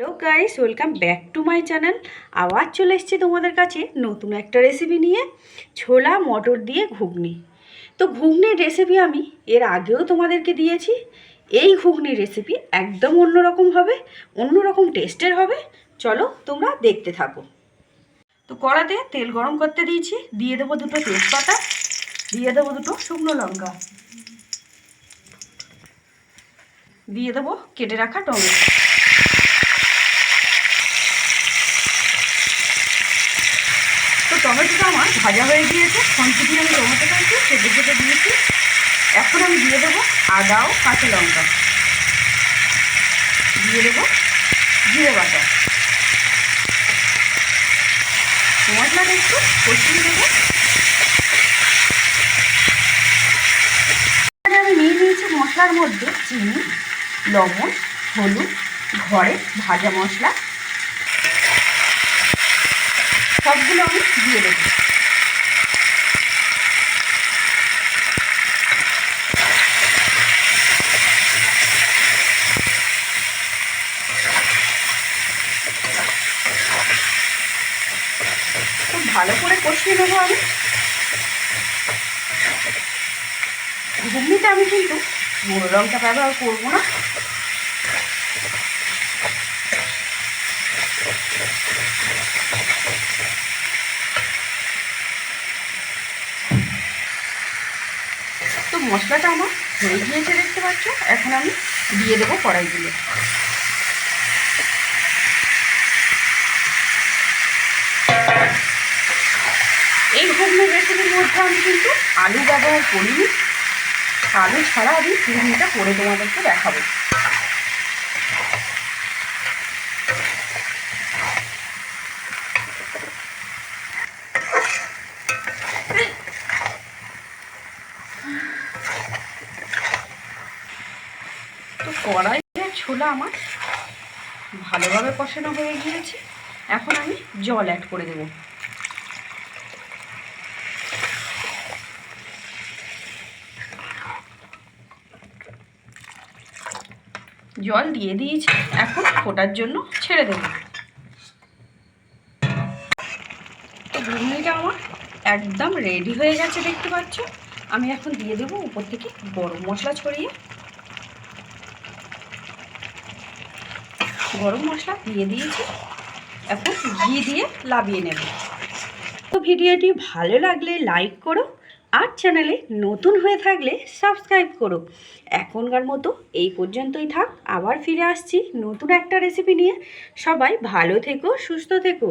Hello guys, welcome back to my channel. আবার চলে এসেছি তোমাদের কাছে নতুন একটা রেসিপি নিয়ে, ছোলা মটর দিয়ে ঘুগনি। তো ঘুগনির রেসিপি আমি এর আগেও তোমাদেরকে দিয়েছি। এই ঘুগনির রেসিপি একদম অন্যরকম হবে, অন্যরকম টেস্টের হবে। চলো তোমরা দেখতে থাকো। তো কড়াতে তেল গরম করতে দিয়েছি, দিয়ে দেবো দুটো তেজপাতা, দিয়ে দেবো দুটো শুকনো লঙ্কা, দিয়ে দেবো কেটে রাখা টমেটো। তো টমেটোটা আমার ভাজা হয়ে গিয়েছে, খন্তি আমি টমেটোটা একটু সেদ্ধ কেটে দিয়েছি। এখন আমি দিয়ে দেবো আদা ও কাঁচা লঙ্কা, দিয়ে দেবো জিরে বাটা, মশলাটা একটু কষিয়ে দেবো। আমি নিয়ে নিয়েছি মশলার মধ্যে চিনি, লবণ, হলুদ, ঘরে ভাজা মশলা, সবগুলো আমি দিয়ে দেবো। খুব ভালো করে কষিয়ে নেবো আমি। ঘুগনিতে আমি কিন্তু গুঁড়ো লঙ্কা ব্যবহার করবো না। তো মশলাটা আমার হয়ে গিয়েছে দেখতে পাচ্ছ। এখন আমি দিয়ে দেবো কড়াইগুলো। এই ঘুগনির রেসিপির মধ্যে আমি কিন্তু আলু ব্যবহার করিনি। আলু ছাড়া আমি ঘুগনিটা করে তোমাদেরকে দেখাবো। তো কড়াইতে ছোলা আমার ভালোভাবে কষানো হয়ে গিয়েছে। এখন আমি জল অ্যাড করে দেবো। জল দিয়ে দিয়েছি, এখন ফোটার জন্য ছেড়ে দেবো। তো ঘুগনিটা আমার একদম রেডি হয়ে গেছে দেখতে পাচ্ছ। আমি এখন দিয়ে দেবো উপর থেকে গরম মশলা ছড়িয়ে। গরম মশলা দিয়ে দিয়েছি, এখন ঘি দিয়ে লাবিয়ে নেব। তো ভিডিওটি ভালো লাগলে লাইক করো, আর চ্যানেলে নতুন হয়ে থাকলে সাবস্ক্রাইব করো। এখনকার মতো এই পর্যন্তই থাক, আবার ফিরে আসছি নতুন একটা রেসিপি নিয়ে। সবাই ভালো থেকো, সুস্থ থেকো।